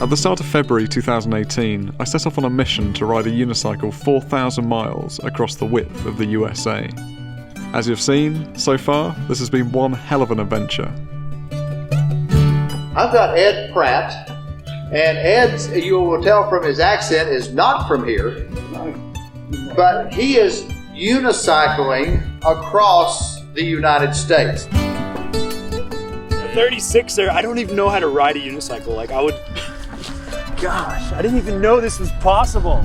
At the start of February 2018, I set off on a mission to ride a unicycle 4,000 miles across the width of the USA. As you've seen, so far, this has been one hell of an adventure. I've got Ed Pratt, and Ed, you will tell from his accent, is not from here, but he is unicycling across the United States. A 36er, I don't even know how to ride a unicycle. Gosh, I didn't even know this was possible.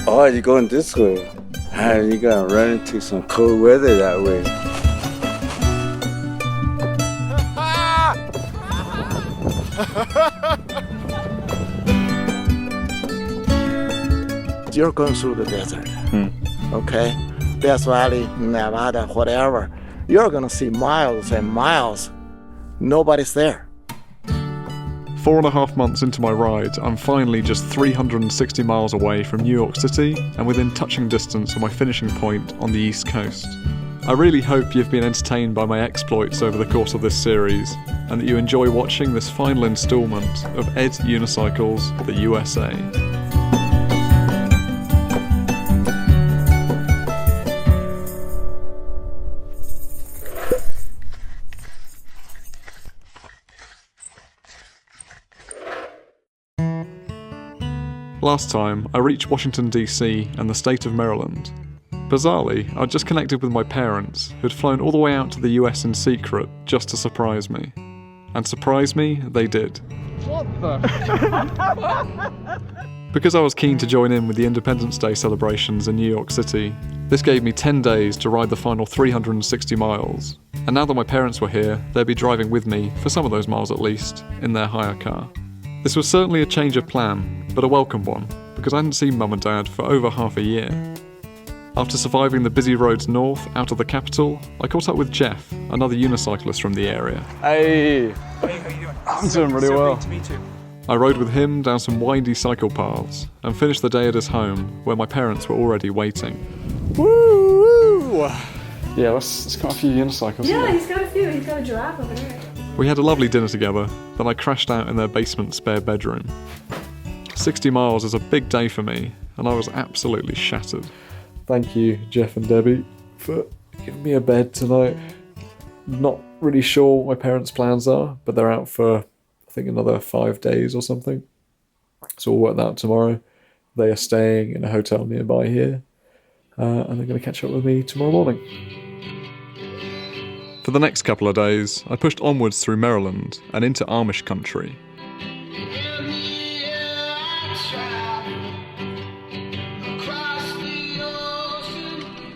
Oh, you're going this way. You're going to run into some cold weather that way. You're going through the desert, okay? Death Valley, Nevada, whatever. You're going to see miles and miles. Nobody's there. 4.5 months into my ride, I'm finally just 360 miles away from New York City and within touching distance of my finishing point on the East Coast. I really hope you've been entertained by my exploits over the course of this series and that you enjoy watching this final instalment of Ed Unicycles the USA. Last time, I reached Washington DC and the state of Maryland. Bizarrely, I'd just connected with my parents, who'd flown all the way out to the US in secret just to surprise me. And surprise me, they did. What the? Because I was keen to join in with the Independence Day celebrations in New York City, this gave me 10 days to ride the final 360 miles. And now that my parents were here, they'd be driving with me, for some of those miles at least, in their hire car. This was certainly a change of plan, but a welcome one, because I hadn't seen Mum and Dad for over half a year. After surviving the busy roads north out of the capital, I caught up with Jeff, another unicyclist from the area. Hey! I'm doing really well. I rode with him down some windy cycle paths and finished the day at his home, where my parents were already waiting. Woo! Yeah, that's quite a few unicycles. Yeah, he's got a few. He's got a giraffe over there. We had a lovely dinner together, then I crashed out in their basement spare bedroom. 60 miles is a big day for me, and I was absolutely shattered. Thank you, Jeff and Debbie, for giving me a bed tonight. Not really sure what my parents' plans are, but they're out for, I think, another 5 days or something. So we'll work that out tomorrow. They are staying in a hotel nearby here, and they're going to catch up with me tomorrow morning. For the next couple of days, I pushed onwards through Maryland and into Amish country.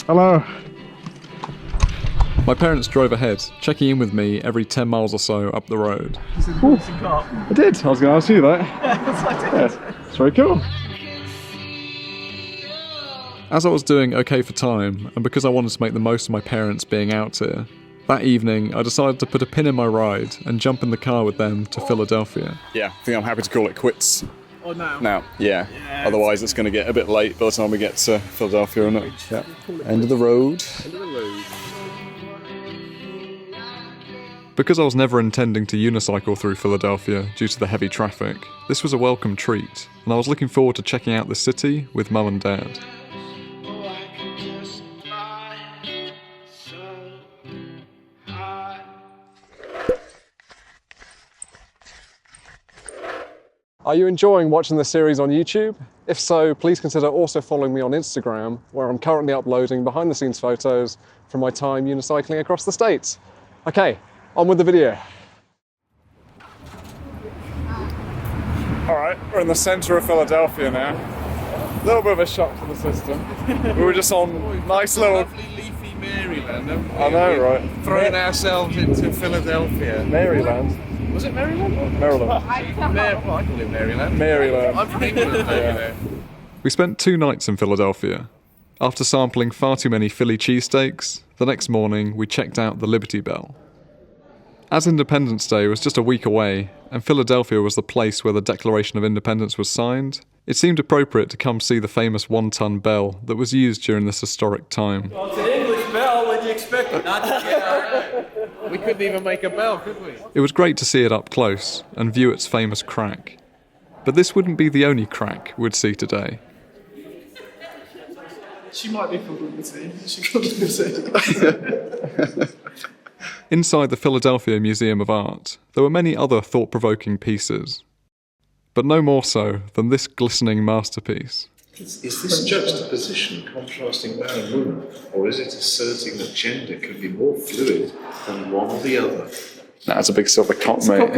Hello. My parents drove ahead, checking in with me every 10 miles or so up the road. Ooh, I did. I was going to ask you that. Yeah, it's very cool. As I was doing okay for time, and because I wanted to make the most of my parents being out here, that evening I decided to put a pin in my ride and jump in the car with them to Philadelphia. Yeah, I think I'm happy to call it quits. Oh, no. Now, yeah. Otherwise it's going to get a bit late by the time we get to Philadelphia, isn't it? Yeah. End of the road. Because I was never intending to unicycle through Philadelphia due to the heavy traffic, this was a welcome treat, and I was looking forward to checking out the city with Mum and Dad. Are you enjoying watching the series on YouTube? If so, please consider also following me on Instagram, where I'm currently uploading behind-the-scenes photos from my time unicycling across the States. Okay, on with the video. Alright, we're in the centre of Philadelphia now. A little bit of a shock to the system. We were just on nice little... Lovely leafy Maryland, haven't we? I know, right? Throwing ourselves into Philadelphia. Maryland. Was it Maryland? Maryland. Well, I call it Maryland. Maryland. I'm from England, though, you know. We spent 2 nights in Philadelphia. After sampling far too many Philly cheesesteaks, the next morning we checked out the Liberty Bell. As Independence Day was just a week away, and Philadelphia was the place where the Declaration of Independence was signed, it seemed appropriate to come see the famous 1-ton bell that was used during this historic time. Well, it's an English bell, and you expected? Not to get alright. We couldn't even make a bell, could we? It was great to see it up close and view its famous crack. But this wouldn't be the only crack we'd see today. She might be from BBC. She could be BBC. Inside the Philadelphia Museum of Art, there were many other thought-provoking pieces, but no more so than this glistening masterpiece. Is this juxtaposition contrasting man and woman, or is it asserting that gender can be more fluid than one or the other? That's a big silver cock, mate.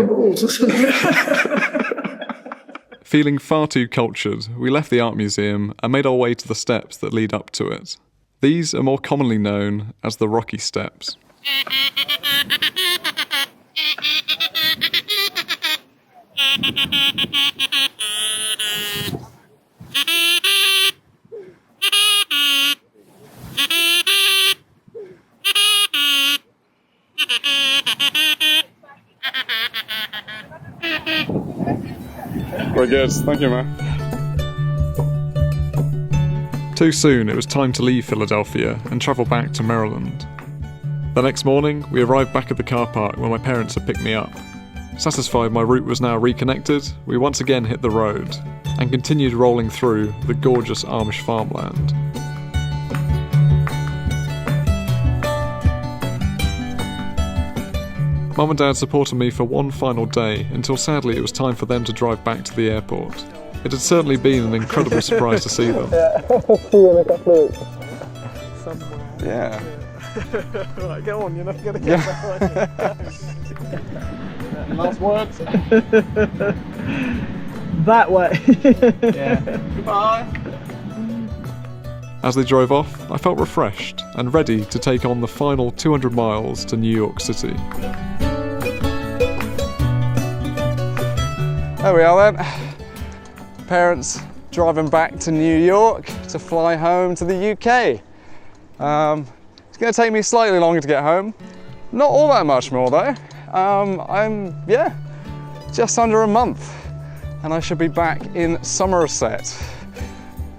Feeling far too cultured, we left the art museum and made our way to the steps that lead up to it. These are more commonly known as the Rocky Steps. Very good, thank you, man. Too soon, it was time to leave Philadelphia and travel back to Maryland. The next morning, we arrived back at the car park where my parents had picked me up. Satisfied my route was now reconnected, we once again hit the road and continued rolling through the gorgeous Amish farmland. Mum and Dad supported me for one final day until sadly it was time for them to drive back to the airport. It had certainly been an incredible surprise to see them. See you in a couple of weeks. Somewhere. Yeah. Right, go on, you're not going to get that one. Last words? That way. Yeah. Goodbye. As they drove off, I felt refreshed and ready to take on the final 200 miles to New York City. There we are then. Parents driving back to New York to fly home to the UK. It's going to take me slightly longer to get home. Not all that much more though. I'm just under a month and I should be back in Somerset,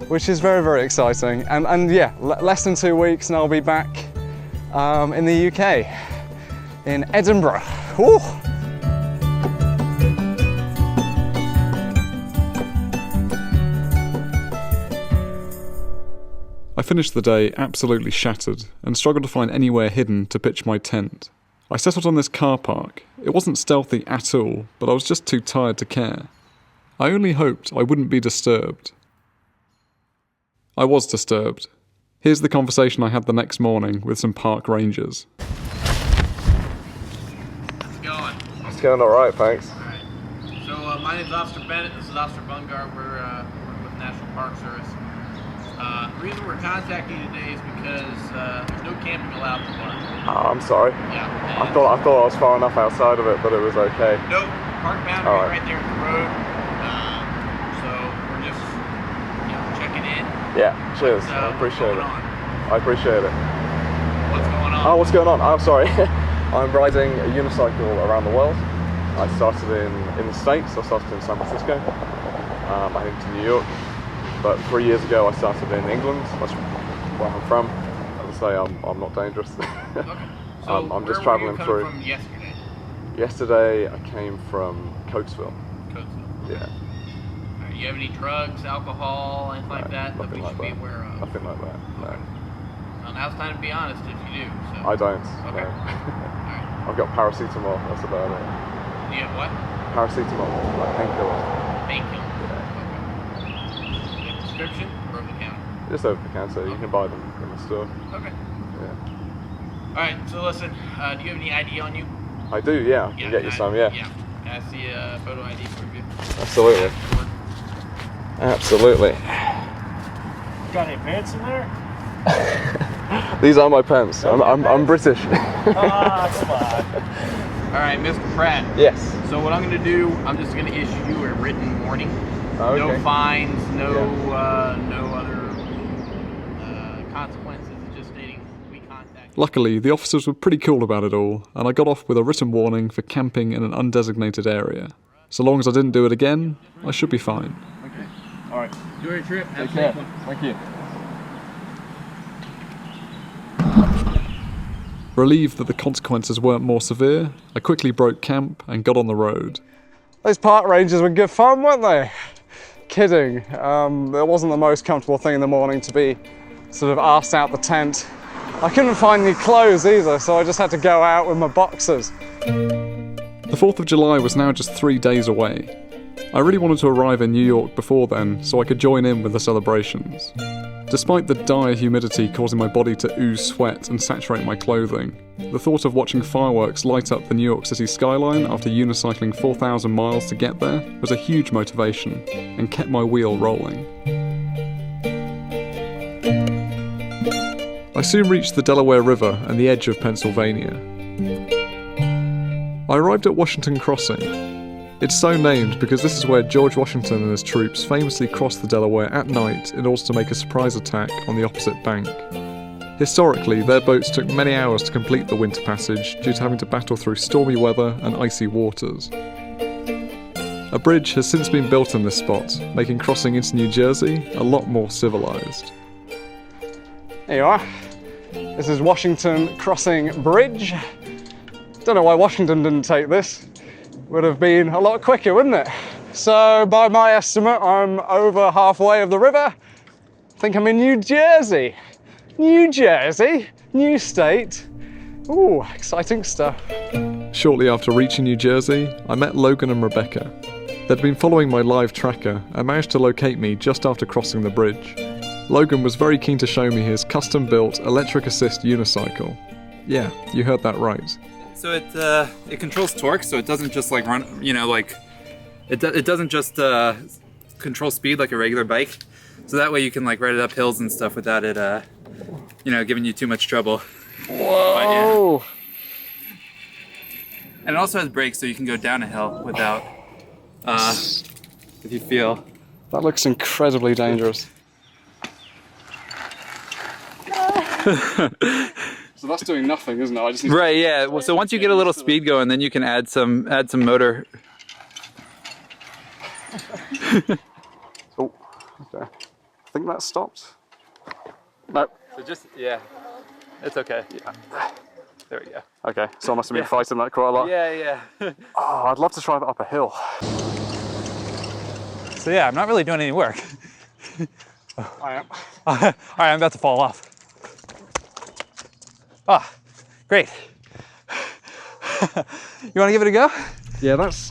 which is very, very exciting. And yeah, less than 2 weeks and I'll be back in the UK, in Edinburgh. Woo! I finished the day absolutely shattered and struggled to find anywhere hidden to pitch my tent. I settled on this car park. It wasn't stealthy at all, but I was just too tired to care. I only hoped I wouldn't be disturbed. I was disturbed. Here's the conversation I had the next morning with some park rangers. How's it going? It's going alright, thanks. Alright. So my name's Officer Bennett, this is Officer Bungard, we're with National Park Service. The reason we're contacting you today is because there's no camping allowed in the park. Oh, I'm sorry. Yeah. I thought I was far enough outside of it, but it was okay. Nope, park boundary right there at the road. So we're just checking in. Yeah, cheers. I appreciate it. I appreciate it. What's going on? Oh, what's going on? Oh, sorry. I'm riding a unicycle around the world. I started in the States. I started in San Francisco. I came to New York. But 3 years ago I started in England. That's where I'm from. As I say, I'm not dangerous. Okay. So I'm just travelling through. From yesterday? Yesterday I came from Coatesville. Coatesville. Yeah. Alright, you have any drugs, alcohol, anything like that that we should be aware of? Nothing like that. No. Well, now's the time to be honest if you do. So. I don't. Okay. No. Alright. I've got paracetamol. That's about it. You have what? Paracetamol, like painkiller. Painkiller. Prescription or over the counter? Just over the counter. You can buy them in the store. Okay. Yeah. Alright, so listen, do you have any ID on you? I do, yeah. I can get you some, yeah. Yeah. Can I see a photo ID for you? Absolutely. Absolutely. Got any pants in there? These are my pants. I'm British. Ah, come on. Alright, Mr. Pratt. Yes. So what I'm going to do, I'm just going to issue you a written warning. Oh, okay. No fines, no other consequences, just stating we contact. Luckily, the officers were pretty cool about it all, and I got off with a written warning for camping in an undesignated area. So long as I didn't do it again, I should be fine. Okay. Alright. Enjoy your trip. Have Take care. Thank you. Relieved that the consequences weren't more severe, I quickly broke camp and got on the road. Those park rangers were good fun, weren't they? Kidding. It wasn't the most comfortable thing in the morning to be sort of arsed out the tent. I couldn't find any clothes either, so I just had to go out with my boxers. The 4th of July was now just 3 days away. I really wanted to arrive in New York before then so I could join in with the celebrations. Despite the dire humidity causing my body to ooze sweat and saturate my clothing, the thought of watching fireworks light up the New York City skyline after unicycling 4,000 miles to get there was a huge motivation and kept my wheel rolling. I soon reached the Delaware River and the edge of Pennsylvania. I arrived at Washington Crossing. It's so named because this is where George Washington and his troops famously crossed the Delaware at night in order to make a surprise attack on the opposite bank. Historically, their boats took many hours to complete the winter passage due to having to battle through stormy weather and icy waters. A bridge has since been built in this spot, making crossing into New Jersey a lot more civilized. There you are. This is Washington Crossing Bridge. Don't know why Washington didn't take this. Would have been a lot quicker, wouldn't it? So by my estimate, I'm over halfway of the river. I think I'm in New Jersey. New Jersey, new state. Ooh, exciting stuff. Shortly after reaching New Jersey, I met Logan and Rebecca. They'd been following my live tracker and managed to locate me just after crossing the bridge. Logan was very keen to show me his custom-built electric assist unicycle. Yeah, you heard that right. So it controls torque, so it doesn't just like run, you know, like it doesn't just control speed like a regular bike. So that way you can like ride it up hills and stuff without it, you know, giving you too much trouble. Whoa! Yeah. And it also has brakes, so you can go down a hill without, if you feel. That looks incredibly dangerous. So that's doing nothing, isn't it? I just need Right, yeah. Well, so once you get a little speed going, then you can add some motor. Oh, okay. I think that stopped. Nope. So just, yeah, it's okay. Yeah. There we go. Okay, so I must have been fighting that quite a lot. Yeah. Oh, I'd love to try that up a hill. So yeah, I'm not really doing any work. I am. All right, I'm about to fall off. Ah, great. You want to give it a go? Yeah, that's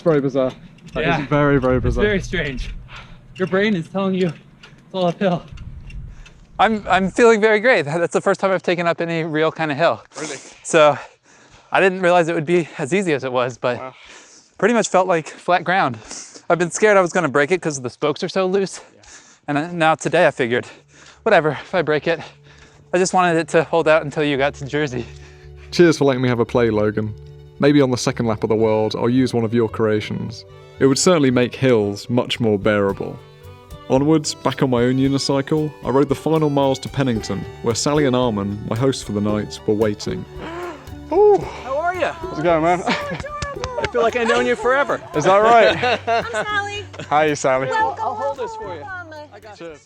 very bizarre. That is very, very bizarre. It's very strange. Your brain is telling you it's all uphill. I'm feeling very great. That's the first time I've taken up any real kind of hill. Really? So I didn't realize it would be as easy as it was, but pretty much felt like flat ground. I've been scared I was going to break it because the spokes are so loose. And now today I figured, whatever, if I break it, I just wanted it to hold out until you got to Jersey. Cheers for letting me have a play, Logan. Maybe on the second lap of the world, I'll use one of your creations. It would certainly make hills much more bearable. Onwards, back on my own unicycle, I rode the final miles to Pennington, where Sally and Armin, my hosts for the night, were waiting. Ooh. How are you? How's it going, man? I feel like I've known you forever. Is that right? I'm Sally. Hi, Sally. Welcome. I'll hold this for you. I got you.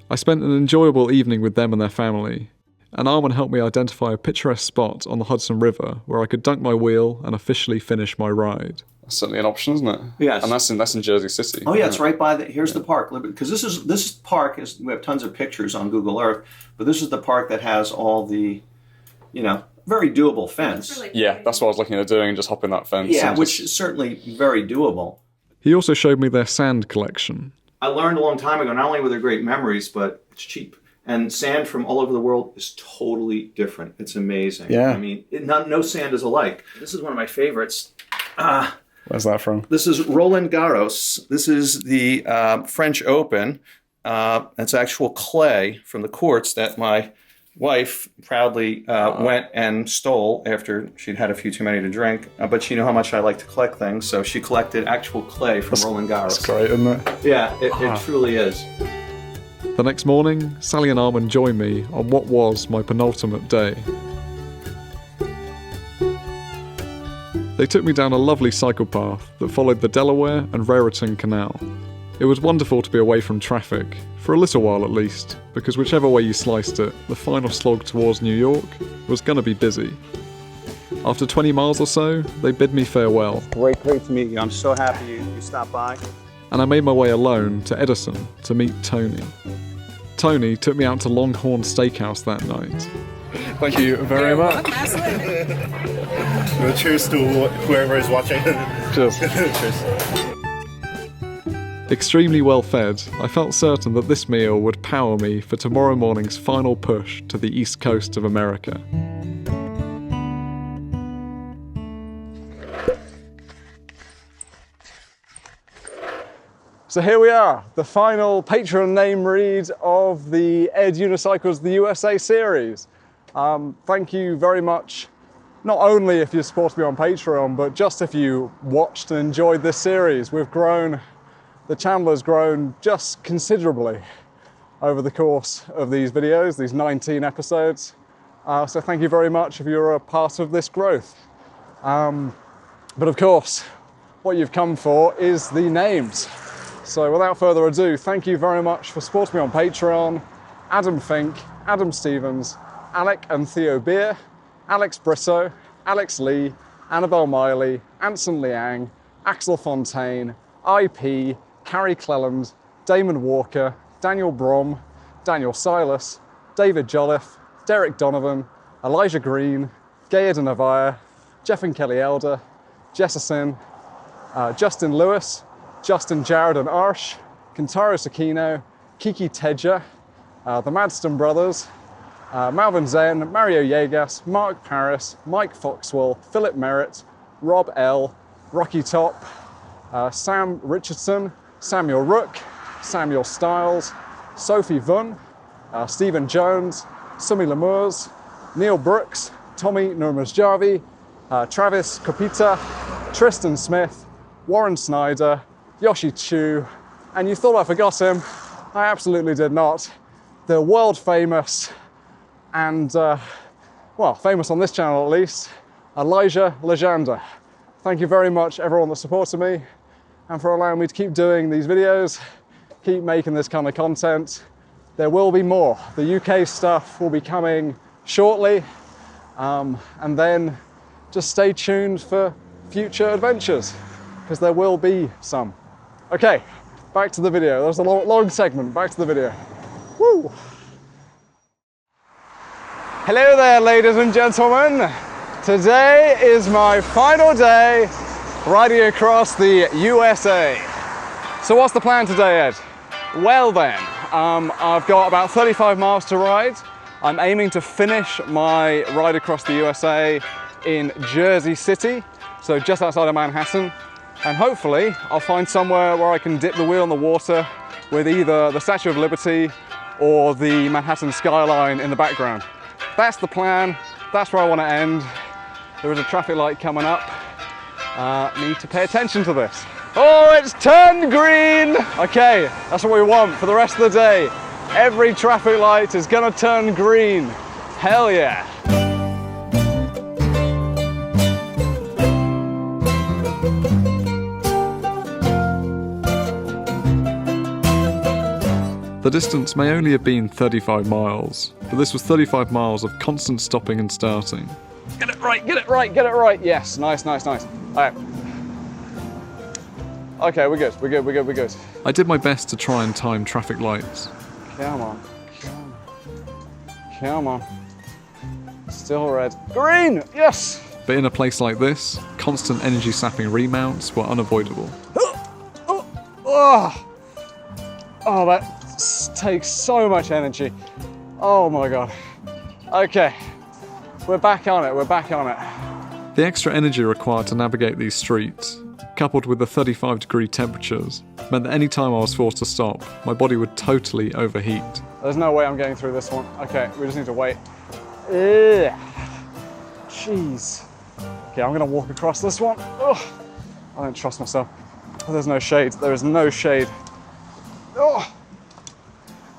I spent an enjoyable evening with them and their family, and Armin helped me identify a picturesque spot on the Hudson River where I could dunk my wheel and officially finish my ride. That's certainly an option, isn't it? Yes. And that's in Jersey City. Oh yeah, it's right by the. Here's the park, because this park is. We have tons of pictures on Google Earth, but this is the park that has all the, very doable fence. Yeah, that's what I was looking at doing, just hopping that fence. Yeah, which is certainly very doable. He also showed me their sand collection. I learned a long time ago, not only were there great memories, but it's cheap. And sand from all over the world is totally different. It's amazing. Yeah. I mean, no sand is alike. This is one of my favorites. Where's that from? This is Roland Garros. This is the French Open. It's actual clay from the courts that my wife proudly went and stole after she'd had a few too many to drink. But she knew how much I like to collect things, so she collected actual clay from Roland Garros. That's great, isn't it? Yeah, it truly is. The next morning, Sally and Armin joined me on what was my penultimate day. They took me down a lovely cycle path that followed the Delaware and Raritan Canal. It was wonderful to be away from traffic, for a little while at least, because whichever way you sliced it, the final slog towards New York was going to be busy. After 20 miles or so, they bid me farewell. Great to meet you. I'm so happy you stopped by. And I made my way alone to Edison to meet Tony. Tony took me out to Longhorn Steakhouse that night. Thank you very much. Well, cheers to whoever is watching. Cheers. Cheers. Extremely well fed, I felt certain that this meal would power me for tomorrow morning's final push to the east coast of America. So here we are, the final Patreon name read of the Ed Unicycles the USA series. Thank you very much, not only if you supported me on Patreon, but just if you watched and enjoyed this series. We've grown, the channel has grown just considerably over the course of these videos, these 19 episodes. So thank you very much if you're a part of this growth. But of course, what you've come for is the names. So without further ado, thank you very much for supporting me on Patreon. Adam Fink, Adam Stevens, Alec and Theo Beer, Alex Brisso, Alex Lee, Annabelle Miley, Anson Liang, Axel Fontaine, IP, Carrie Cleland, Damon Walker, Daniel Brom, Daniel Silas, David Jolliffe, Derek Donovan, Elijah Green, Gayed and Avaya, Jeff and Kelly Elder, Jessison, Justin Lewis, Justin Jared and Arsh, Kentaro Sakino, Kiki Tedja, the Madston Brothers, Malvin Zen, Mario Yegas, Mark Paris, Mike Foxwell, Philip Merritt, Rob L, Rocky Top, Sam Richardson, Samuel Rook, Samuel Stiles, Sophie Vun, Stephen Jones, Sumi Lemurs, Neil Brooks, Tommy Nurmazjavi, Travis Kopita, Tristan Smith, Warren Snyder, Yoshi Chu, and you thought I forgot him. I absolutely did not. The world famous and, well, famous on this channel at least, Elijah Legenda. Thank you very much everyone that supported me and for allowing me to keep doing these videos, keep making this kind of content. There will be more. The UK stuff will be coming shortly, and then just stay tuned for future adventures, because there will be some. Okay, back to the video. There's a long segment, back to the video. Woo! Hello there, ladies and gentlemen. Today is my final day riding across the USA. So what's the plan today, Ed? Well then, I've got about 35 miles to ride. I'm aiming to finish my ride across the USA in Jersey City, so just outside of Manhattan. And hopefully I'll find somewhere where I can dip the wheel in the water with either the Statue of Liberty or the Manhattan skyline in the background. That's the plan, that's where I want to end. There is a traffic light coming up. Need to pay attention to this. Oh, it's turned green! Okay, that's what we want for the rest of the day. Every traffic light is gonna turn green. Hell yeah. The distance may only have been 35 miles, but this was 35 miles of constant stopping and starting. Get it right, get it right, get it right. Yes, nice, nice, nice. All right. Okay, we're good, we're good, we're good, we're good. I did my best to try and time traffic lights. Come on, come on, come on. Still red. Green, yes! But in a place like this, constant energy sapping remounts were unavoidable. Oh, that takes so much energy. Oh my God. Okay, we're back on it, we're back on it. The extra energy required to navigate these streets, coupled with the 35-degree temperatures, meant that any time I was forced to stop, my body would totally overheat. There's no way I'm getting through this one. Okay, we just need to wait. Ugh. Jeez. Okay, I'm gonna walk across this one. Ugh. I don't trust myself. There's no shade, there is no shade. Oh.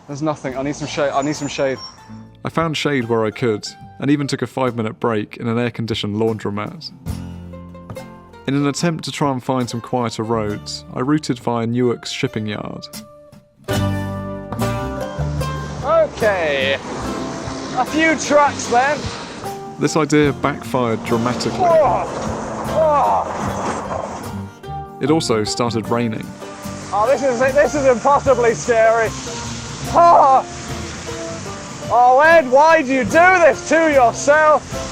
There's nothing, I need some shade, I need some shade. I found shade where I could, and even took a 5-minute break in an air-conditioned laundromat. In an attempt to try and find some quieter roads, I routed via Newark's shipping yard. Okay, a few trucks then. This idea backfired dramatically. It also started raining. Oh, this is impossibly scary. Oh, Ed, why do you do this to yourself?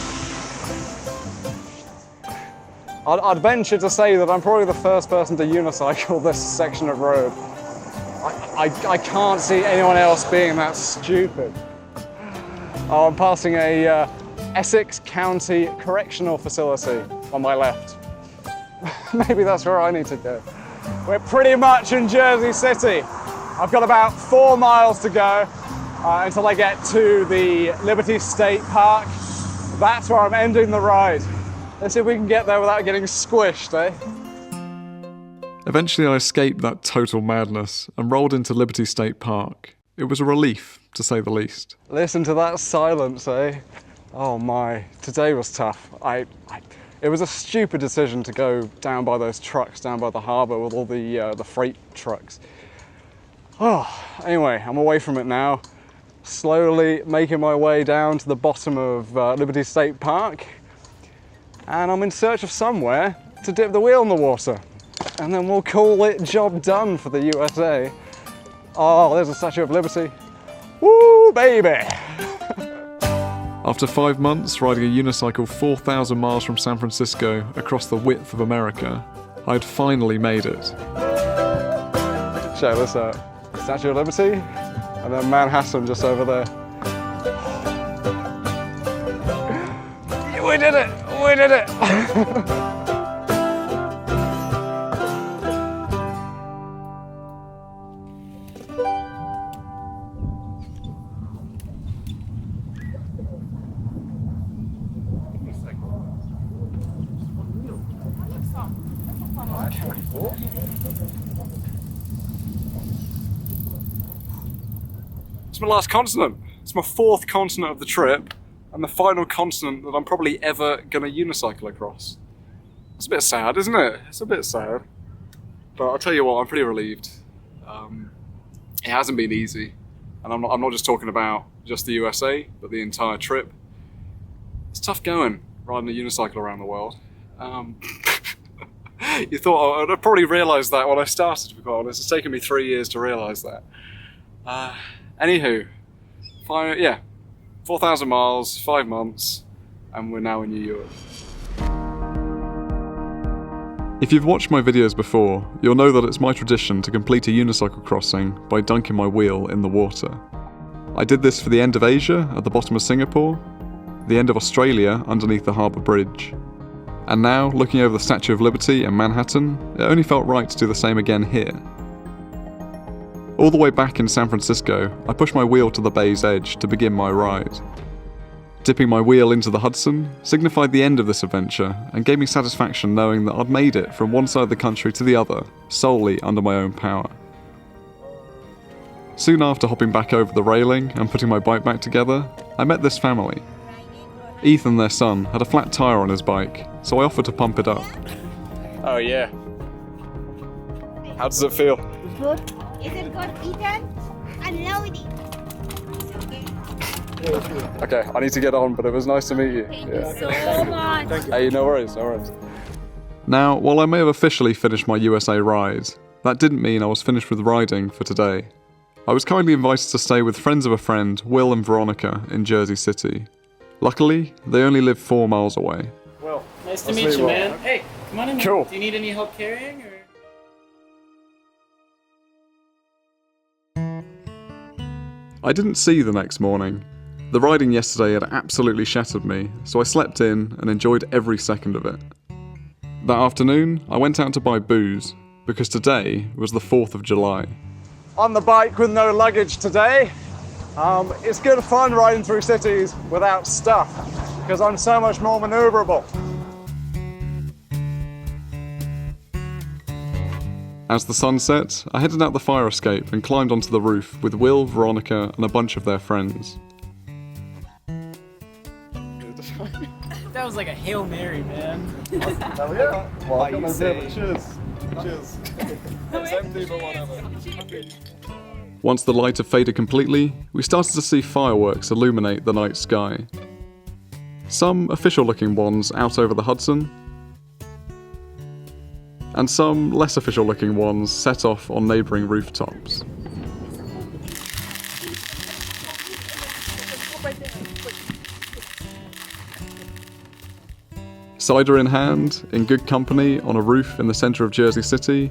I'd venture to say that I'm probably the first person to unicycle this section of road. I can't see anyone else being that stupid. Oh, I'm passing a Essex County Correctional Facility on my left. Maybe that's where I need to go. We're pretty much in Jersey City. I've got about 4 miles to go until I get to the Liberty State Park. That's where I'm ending the ride. Let's see if we can get there without getting squished, eh? Eventually I escaped that total madness and rolled into Liberty State Park. It was a relief, to say the least. Listen to that silence, eh? Oh my, today was tough. It was a stupid decision to go down by those trucks, down by the harbour with all the freight trucks. Oh, anyway, I'm away from it now. Slowly making my way down to the bottom of Liberty State Park. And I'm in search of somewhere to dip the wheel in the water. And then we'll call it job done for the USA. Oh, there's the Statue of Liberty. Woo, baby! After 5 months riding a unicycle 4,000 miles from San Francisco across the width of America, I'd finally made it. Check this out. Statue of Liberty, and then Manhattan just over there. We did it! We did it! It's my last continent. It's my 4th continent of the trip, and the final continent that I'm probably ever gonna unicycle across. It's a bit sad, isn't it? It's a bit sad. But I'll tell you what, I'm pretty relieved. It hasn't been easy, and I'm not just talking about just the USA, but the entire trip. It's tough going, riding a unicycle around the world. You thought I'd probably realised that when I started, to be quite honest. It's taken me 3 years to realise that. Anywho, 4,000 miles, 5 months, and we're now in New York. If you've watched my videos before, you'll know that it's my tradition to complete a unicycle crossing by dunking my wheel in the water. I did this for the end of Asia at the bottom of Singapore, the end of Australia underneath the harbour bridge. And now, looking over the Statue of Liberty in Manhattan, it only felt right to do the same again here. All the way back in San Francisco, I pushed my wheel to the bay's edge to begin my ride. Dipping my wheel into the Hudson signified the end of this adventure and gave me satisfaction knowing that I'd made it from one side of the country to the other, solely under my own power. Soon after hopping back over the railing and putting my bike back together, I met this family. Ethan, their son, had a flat tyre on his bike, so I offered to pump it up. Oh yeah. How does it feel? Good. Is it good, Ethan? Unload it. Okay, I need to get on, but it was nice to meet you. Thank you so much. Thank you. Hey, no worries, no worries. Now, while I may have officially finished my USA ride, that didn't mean I was finished with riding for today. I was kindly invited to stay with friends of a friend, Will and Veronica, in Jersey City. Luckily, they only live 4 miles away. Well, nice to meet you, man. Hey, come on in. Cool. Do you need any help carrying? Or? I didn't see the next morning. The riding yesterday had absolutely shattered me, so I slept in and enjoyed every second of it. That afternoon, I went out to buy booze, because today was the 4th of July. On the bike with no luggage today. It's good fun riding through cities without stuff, because I'm so much more maneuverable. As the sun set, I headed out the fire escape and climbed onto the roof with Will, Veronica, and a bunch of their friends. That was like a Hail Mary, man. Hell yeah. Well, I got no beer, but cheers. Cheers. It's empty, but whatever. Once the light had faded completely, we started to see fireworks illuminate the night sky. Some official-looking ones out over the Hudson, and some less official-looking ones set off on neighbouring rooftops. Cider in hand, in good company, on a roof in the centre of Jersey City,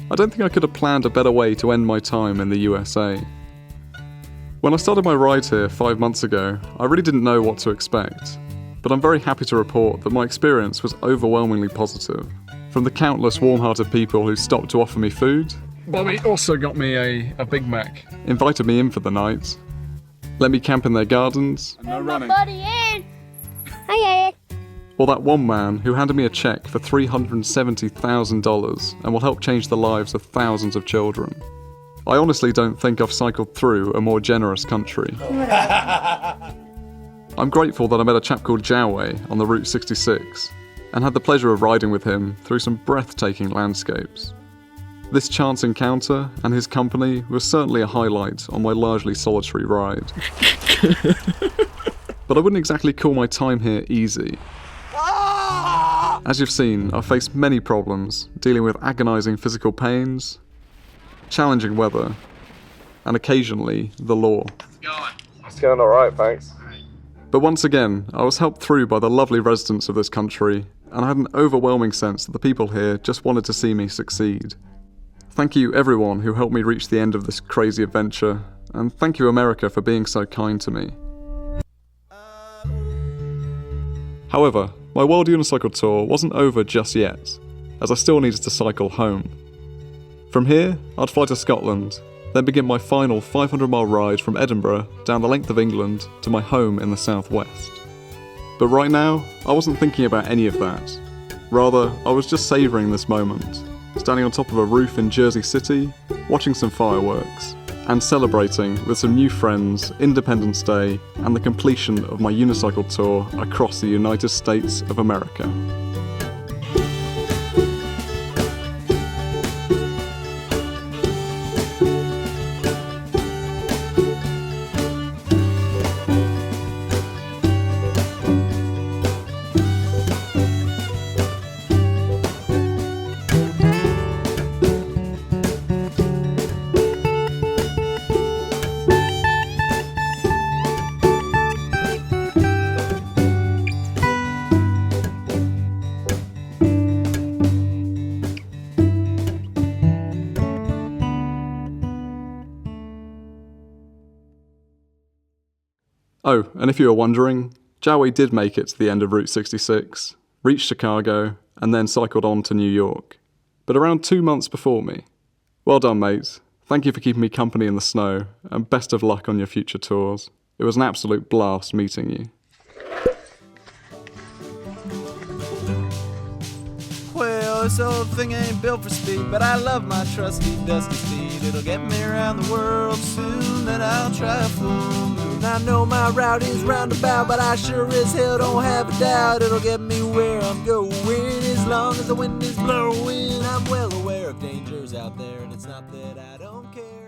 I don't think I could have planned a better way to end my time in the USA. When I started my ride here 5 months ago, I really didn't know what to expect, but I'm very happy to report that my experience was overwhelmingly positive. From the countless warm-hearted people who stopped to offer me food, Bobby also got me a Big Mac, invited me in for the night, let me camp in their gardens, And no running. Hi, or that one man who handed me a cheque for $370,000 and will help change the lives of thousands of children. I honestly don't think I've cycled through a more generous country. I'm grateful that I met a chap called Joway on the Route 66 and had the pleasure of riding with him through some breathtaking landscapes. This chance encounter and his company was certainly a highlight on my largely solitary ride. But I wouldn't exactly call my time here easy. As you've seen, I've faced many problems, dealing with agonising physical pains, challenging weather, and occasionally the law. It's going alright, thanks. But once again, I was helped through by the lovely residents of this country, and I had an overwhelming sense that the people here just wanted to see me succeed. Thank you everyone who helped me reach the end of this crazy adventure, and thank you America for being so kind to me. However, my World Unicycle tour wasn't over just yet, as I still needed to cycle home. From here, I'd fly to Scotland, then begin my final 500-mile ride from Edinburgh down the length of England to my home in the southwest. But right now, I wasn't thinking about any of that. Rather, I was just savouring this moment, standing on top of a roof in Jersey City, watching some fireworks, and celebrating with some new friends Independence Day and the completion of my unicycle tour across the United States of America. Oh, and if you were wondering, Joway did make it to the end of Route 66, reached Chicago, and then cycled on to New York. But around 2 months before me. Well done, mate. Thank you for keeping me company in the snow, and best of luck on your future tours. It was an absolute blast meeting you. Well, this old thing ain't built for speed, but I love my trusty dusty steed. It'll get me around the world soon, then I'll try a full moon. I know my route is roundabout, but I sure as hell don't have a doubt it'll get me where I'm going. As long as the wind is blowing, I'm well aware of dangers out there, and it's not that I don't care.